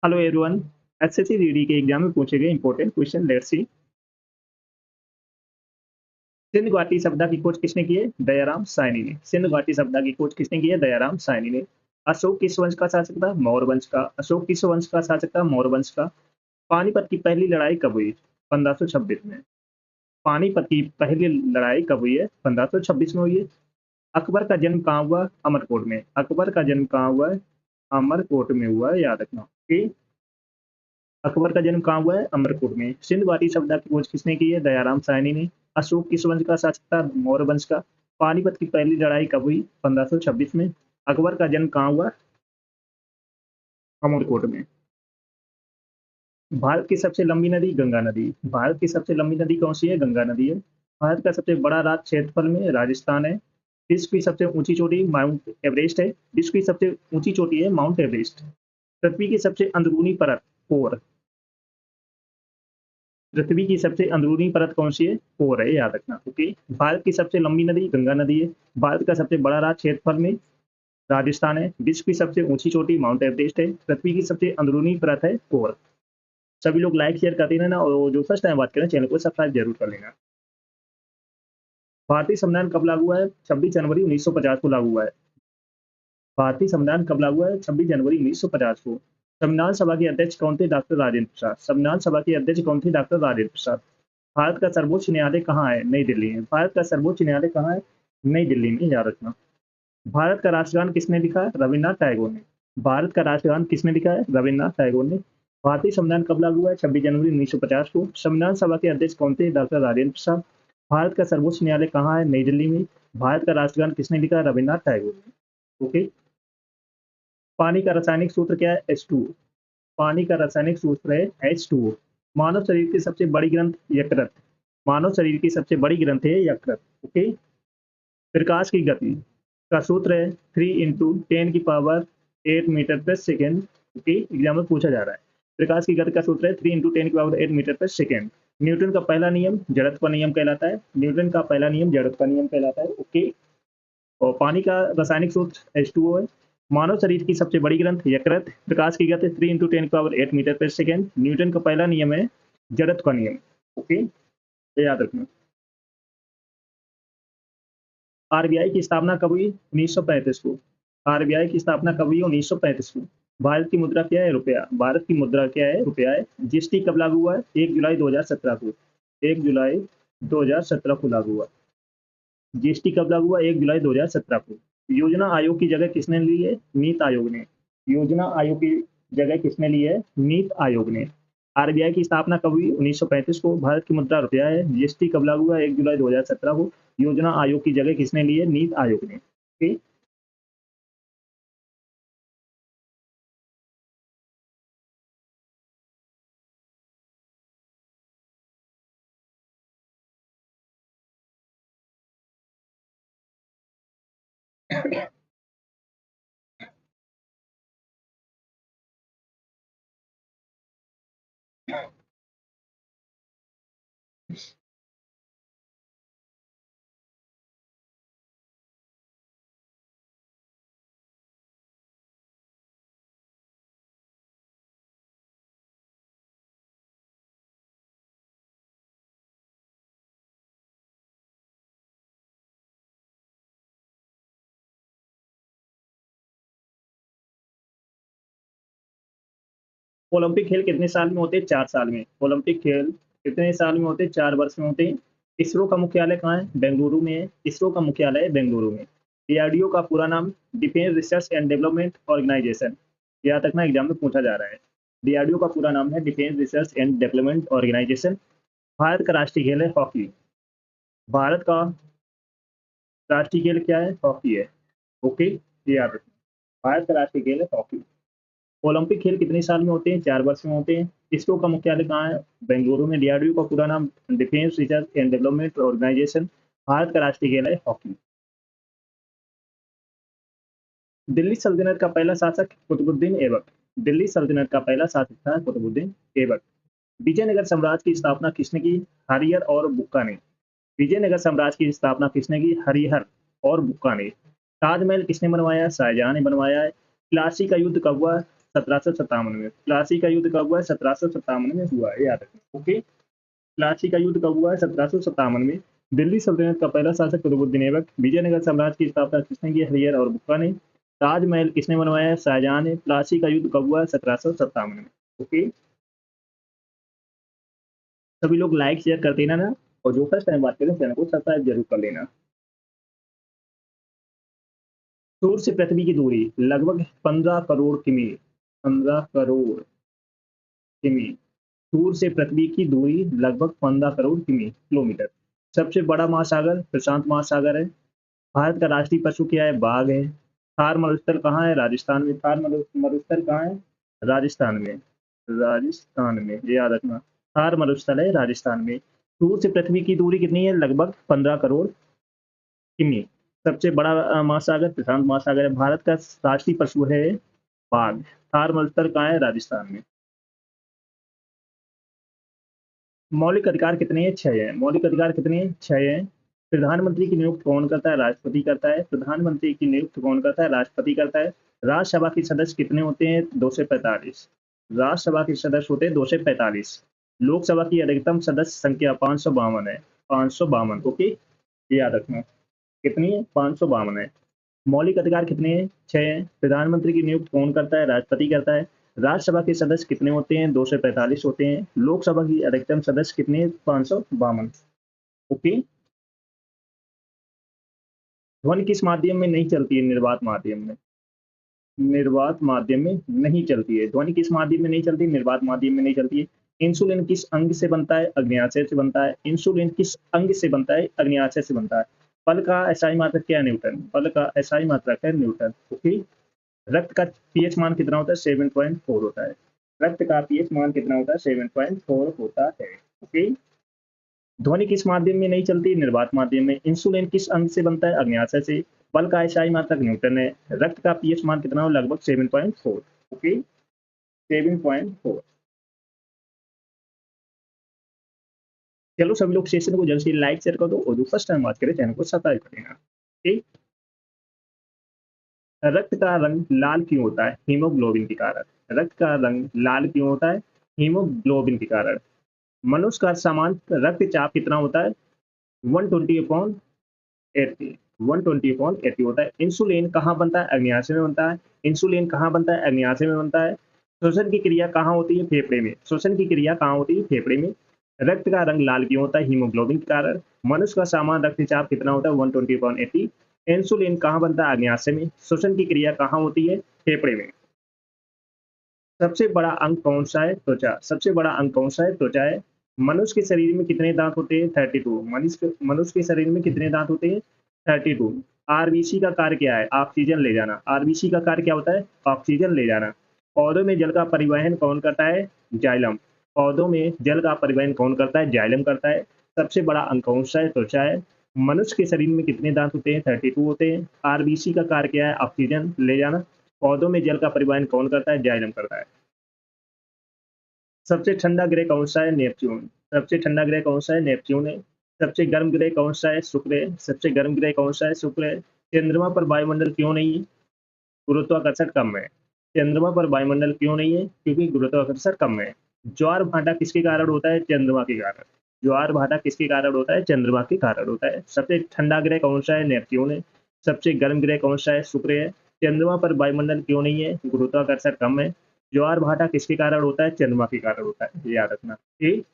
Hello everyone. SSC GD के exam में पूछे गए important question let's see. Sindh घाटी सभ्यता की खोज किसने की है? दयाराम साहनी ने। सिंध घाटी सभ्यता की खोज किसने की है? दयाराम साहनी ने। अशोक किस वंश का शासक था? मौर्य वंश का। अशोक किस वंश का शासक था? मौर्य वंश का। पानीपत की पहली लड़ाई कब हुई? 1526 में। पानीपत की पहली लड़ाई कब हुई है? 1526 में हुई है। अकबर का जन्म कहाँ हुआ? अमरकोट में। अकबर का जन्म कहाँ हुआ है? अमरकोट में हुआ है, याद रखना। ओके। अकबर का जन्म कहाँ हुआ है? अमरकोट में। सिंध घाटी सभ्यता की खोज किसने की है? दयाराम साहनी ने। अशोक किस वंश का शासक था? मौर्य वंश का। पानीपत की पहली लड़ाई कब हुई? 1526 में। अकबर का जन्म कहाँ हुआ? अमरकोट में। भारत की सबसे लंबी नदी? गंगा नदी। भारत की सबसे लंबी नदी कौन सी है? गंगा नदी है। भारत का सबसे बड़ा राज्य क्षेत्रफल में? राजस्थान है। विश्व की सबसे ऊंची चोटी माउंट एवरेस्ट है। विश्व की सबसे ऊंची चोटी है माउंट एवरेस्ट। पृथ्वी की सबसे अंदरूनी परत? कोर। पृथ्वी की सबसे अंदरूनी परत कौन सी है? कोर है, याद रखना। ओके। भारत की सबसे लंबी नदी? गंगा नदी है। भारत का सबसे बड़ा राज्य क्षेत्रफल में? राजस्थान है। विश्व की सबसे ऊंची चोटी माउंट एवरेस्ट है। पृथ्वी की सबसे अंदरूनी परत है कोर। सभी लोग लाइक शेयर करते रहना और जो फर्स्ट टाइम बात करें चैनल को सब्सक्राइब जरूर कर लेना। भारतीय संविधान कब लागू हुआ है? 26 जनवरी 1950 को लागू हुआ है। भारतीय संविधान कब लागू हुआ है? 26 जनवरी 1950 को। संविधान सभा के अध्यक्ष कौन थे? डॉक्टर राजेंद्र प्रसाद। संविधान सभा के अध्यक्ष कौन थे? डॉक्टर राजेंद्र प्रसाद। भारत का सर्वोच्च न्यायालय कहाँ है? नई दिल्ली में। भारत का सर्वोच्च न्यायालय कहाँ है? नई दिल्ली में, याद रखना। भारत का राष्ट्रगान किसने लिखा है? रविन्द्रनाथ टैगोर ने। भारत का राष्ट्रगान किसने लिखा है? रविन्द्रनाथ टैगोर ने। भारतीय संविधान कब लागू हुआ है? 26 जनवरी 1950 को। संविधान सभा के अध्यक्ष कौन थे? डॉक्टर राजेंद्र प्रसाद। भारत का सर्वोच्च न्यायालय कहाँ है? नई दिल्ली में। भारत का राष्ट्रगान किसने लिखा है? रविन्द्रनाथ टैगोर ने। ओके। पानी का रासायनिक सूत्र क्या है? H2O। पानी का रासायनिक सूत्र है H2O। मानव शरीर की सबसे बड़ी ग्रंथ? यकृत। मानव शरीर की सबसे बड़ी ग्रंथ है यकृत। ओके। प्रकाश की गति का सूत्र है 3 × 10⁸ ओके, एग्जाम में पूछा जा रहा है। प्रकाश की गति का सूत्र है 3 × 10⁸ न्यूटन का पहला नियम जड़त्व का नियम कहलाता है। न्यूटन का पहला नियम जड़त्व का नियम कहलाता है। ओके। और पानी का रासायनिक सूत्र H2O है। मानव शरीर की सबसे बड़ी ग्रंथ यकृत। प्रकाश की गति 3 × 10⁸ न्यूटन का पहला नियम है जड़त्व का नियम। ओके, ये याद रखना। आरबीआई की स्थापना कब हुई? 1935 को। आरबीआई की स्थापना कब हुई? 1935 को। भारत की मुद्रा क्या है? रुपया। भारत की मुद्रा क्या है? रुपया है। जीएसटी कब लागू हुआ है? 1 जुलाई 2017 को। 1 जुलाई 2017 को लागू हुआ। जीएसटी कब लागू हुआ? 1 जुलाई 2017 को। योजना आयोग की जगह किसने ली है? नीति आयोग ने। योजना आयोग की जगह किसने ली है? नीति आयोग ने। आरबीआई की स्थापना कब हुई? 1935 को। भारत की मुद्रा रुपया है। जीएसटी कब लागू हुआ? 1 जुलाई 2017 को। योजना आयोग की जगह किसने ली है? नीति आयोग ने। ठीक। ओलंपिक खेल कितने साल में होते हैं? 4 साल में। ओलंपिक खेल कितने साल में होते हैं? 4 वर्ष में होते हैं। इसरो का मुख्यालय कहाँ है? बेंगलुरु में है। इसरो का मुख्यालय है बेंगलुरु में। डीआरडीओ का पूरा नाम defence research and development organisation. याद रखना, एग्जाम में पूछा जा रहा है। डीआरडीओ का पूरा नाम है defence research and development organisation. Bharat का राष्ट्रीय खेल है हॉकी। भारत का राष्ट्रीय खेल क्या है? हॉकी है। ओके, ये याद रखना। भारत का राष्ट्रीय खेल है हॉकी। ओलंपिक खेल कितने साल में होते हैं? 4 वर्ष में होते हैं। इसरो का मुख्यालय कहाँ है? बेंगलुरु में। डीआरडीओ का पूरा नाम defence research and development organisation. Bharat का राष्ट्रीय खेल है हॉकी। दिल्ली सल्तनत का पहला शासक कुतुबुद्दीन ऐबक। दिल्ली सल्तनत का पहला शासक था कुतुबुद्दीन ऐबक। विजयनगर साम्राज्य की स्थापना किसने की? हरिहर और बुक्का ने। विजयनगर साम्राज्य की स्थापना किसने की? हरिहर और बुक्का ने। ताजमहल किसने बनवाया? शाहजहां ने बनवाया है। प्लासी का युद्ध कब हुआ? 1757 में। प्लासी का युद्ध कब हुआ है? 1757 में हुआ है, याद रखना। ओके, प्लासी का युद्ध कब हुआ है? 1757 में। दिल्ली सल्तनत का पहला शासक कुतुबुद्दीन ऐबक। विजयनगर साम्राज्य की स्थापना किसने की? हरिहर और बुक्का ने। ताजमहल किसने बनवाया है? शाहजहां ने। प्लासी का युद्ध कब हुआ है? 1757 में। ओके, सभी लोग लाइक शेयर कर देना ना, और जो फर्स्ट टाइम बात करें चैनल को सब्सक्राइब जरूर कर लेना। सूर्य से पृथ्वी की दूरी लगभग 15 करोड़ किमी। 15 करोड़ किमी। सूर्य से पृथ्वी की दूरी लगभग 15 करोड़ किलोमीटर। सबसे बड़ा महासागर प्रशांत महासागर है। भारत का राष्ट्रीय पशु क्या है? बाघ है। थार मरुस्थल कहाँ है? राजस्थान में। थार मरुस्थल कहाँ है? राजस्थान में। राजस्थान में, ये याद रखना। थार मरुस्थल है राजस्थान में। सूर्य से पृथ्वी की दूरी कितनी है? लगभग 15 करोड़ किमी। सबसे बड़ा महासागर प्रशांत महासागर है। भारत का राष्ट्रीय पशु है बाघ। थार मरुस्थल कहाँ है? राजस्थान में। मौलिक अधिकार कितने हैं? 6 है। मौलिक अधिकार कितने हैं? 6 है। प्रधानमंत्री की नियुक्ति कौन करता है? राष्ट्रपति करता है। प्रधानमंत्री की नियुक्ति कौन करता है? राष्ट्रपति करता है। राज्यसभा के सदस्य कितने होते हैं? 245। राज्यसभा के सदस्य होते हैं 245। लोकसभा की अधिकतम सदस्य संख्या 552 है। 552। ओके, ये याद रखना। कितनी है? 552 है। मौलिक अधिकार कितने हैं? 6 हैं। प्रधानमंत्री की नियुक्ति कौन करता है? राष्ट्रपति करता है। राज्यसभा के सदस्य कितने होते हैं? 245 होते हैं। लोकसभा की अधिकतम सदस्य कितने हैं? 552। ओके, ध्वनि किस माध्यम में नहीं चलती है? निर्वात माध्यम में। निर्वात माध्यम में नहीं चलती है। ध्वनि किस माध्यम में नहीं चलती? निर्वात माध्यम में नहीं चलती है। इंसुलिन किस अंग से बनता है? अग्न्याशय से बनता है। इंसुलिन किस अंग से बनता है? अग्न्याशय से बनता है। बल का एसआई मात्रक क्या है? न्यूटन। बल का एसआई मात्रक है न्यूटन। ओके, रक्त का पीएच मान कितना होता है? 7.4 होता है। रक्त का पीएच मान कितना होता है? 7.4 होता है। ओके, ध्वनि किस माध्यम में नहीं चलती? निर्वात माध्यम में। इंसुलिन किस अंग से बनता है? अग्न्याशय से। बल का एसआई मात्रक न्यूटन है। रक्त का पीएच मान कितना हो? लगभग 7.4। ओके, 7.4। चलो सभी लोग सेशन को जल्द से लाइक शेयर कर दो, और जो फर्स्ट टाइम बात करें चैनल को सब्सक्राइब कर देना। ठीक, रक्त का रंग लाल क्यों होता है? हीमोग्लोबिन के कारण। रक्त का रंग लाल क्यों होता है? हीमोग्लोबिन के कारण। मनुष्य का सामान्य रक्तचाप कितना होता है? 120/80। 120/80 होता है। इंसुलिन कहाँ बनता है? अग्न्याशय में बनता है। इंसुलिन कहाँ बनता है? अग्न्याशय में बनता है। श्वसन की क्रिया कहाँ होती है? फेफड़े में। श्वसन की क्रिया कहाँ होती है? फेफड़े में। रक्त का रंग लाल क्यों होता है? हीमोग्लोबिन के कारण। मनुष्य का सामान्य रक्तचाप कितना होता है? 120/80। इंसुलिन कहाँ बनता है? अग्न्याशय में। श्वसन की क्रिया कहाँ होती है? फेफड़े में। सबसे बड़ा अंग कौन सा है? त्वचा। सबसे बड़ा अंग कौन सा है? त्वचा है। मनुष्य के शरीर में कितने दांत होते हैं? 32। मनुष्य के शरीर में कितने दांत होते हैं? 32। आरबीसी का कार्य क्या है? ऑक्सीजन ले जाना। आरबीसी का कार्य क्या होता है? ऑक्सीजन ले जाना। पौधों में जल का परिवहन कौन करता है? जाइलम। पौधों में जल का परिवहन कौन करता है? जाइलम करता है। सबसे बड़ा अंग कौन सा है? त्वचा है। मनुष्य के शरीर में कितने दांत होते हैं? 32 होते हैं। आरबीसी का कार्य क्या है? ऑक्सीजन ले जाना। पौधों में जल का परिवहन कौन करता है? जाइलम करता है। सबसे ठंडा ग्रह कौन सा है? नेपच्यून। सबसे ठंडा ग्रह कौन सा है? नेपच्यून है। सबसे गर्म ग्रह कौन सा है? शुक्र है। सबसे गर्म ग्रह कौन सा है? शुक्र है। चंद्रमा पर वायुमंडल क्यों नहीं है? गुरुत्वाकर्षण कम है। चंद्रमा पर वायुमंडल क्यों नहीं है? क्योंकि गुरुत्वाकर्षण कम है। ज्वार भाटा किसके कारण होता है? चंद्रमा के कारण। ज्वार भाटा किसके कारण होता है? चंद्रमा के कारण होता है। सबसे ठंडा ग्रह कौन सा है? नेपच्यून है। सबसे गर्म ग्रह कौन सा है? शुक्र है। चंद्रमा पर वायुमंडल क्यों नहीं है? गुरुत्वाकर्षण कम है। ज्वार भाटा किसके कारण होता है? चंद्रमा के कारण होता है, ये याद रखना। ठीक,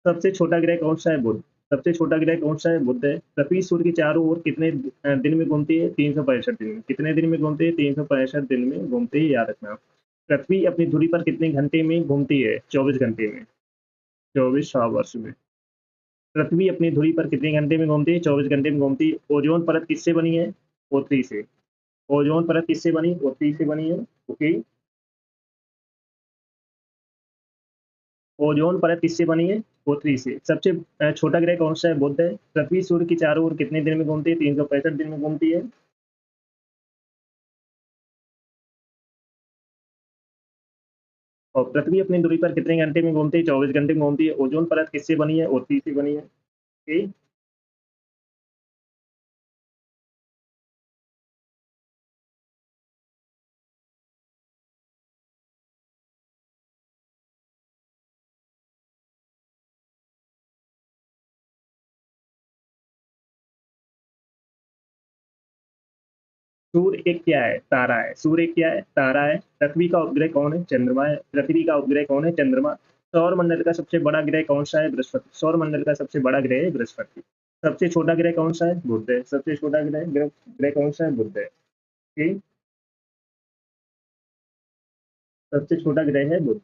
सबसे छोटा ग्रह कौन सा है? बुध। सबसे छोटा ग्रह कौन सा है? बुध है। पृथ्वी सूर्य के चारों ओर कितने दिन में घूमती है? 365 दिन में। कितने दिन में घूमती है? 365 दिन में घूमती है, याद रखना। पृथ्वी अपनी धुरी पर कितने घंटे में घूमती है? 24 घंटे में। 24 आवर्स में। पृथ्वी अपनी धुरी पर कितने घंटे में घूमती है? 24 घंटे में घूमती है। ओजोन परत किससे बनी है? O3 से। ओजोन परत किससे बनी? O3 से बनी है। ओके, ओजोन परत किससे बनी है? O3 से। सबसे छोटा ग्रह कौन सा है? बुध है। पृथ्वी सूर्य के चारों ओर कितने दिन में घूमती है? 365 दिन में घूमती है। और पृथ्वी अपनी दूरी पर कितने घंटे में घूमती है? 24 घंटे में घूमती है। ओजोन परत किससे बनी है? O3 से बनी है। ओके, सूर्य एक क्या है? तारा है। सूर्य एक क्या है? तारा है। पृथ्वी का उपग्रह कौन है? चंद्रमा है। पृथ्वी का उपग्रह कौन है? चंद्रमा। सौर मंडल का सबसे बड़ा ग्रह कौन सा है? बृहस्पति। सौर मंडल का सबसे बड़ा ग्रह है बृहस्पति। सबसे छोटा ग्रह कौन सा है? बुध है। सबसे छोटा ग्रह कौन सा है? बुध है। ठीक। सबसे छोटा ग्रह है बुध।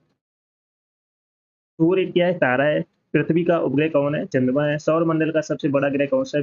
सूर्य क्या है? तारा है। पृथ्वी का उपग्रह कौन है? चंद्रमा है। सौर मंडल का सबसे बड़ा ग्रह कौन सा है?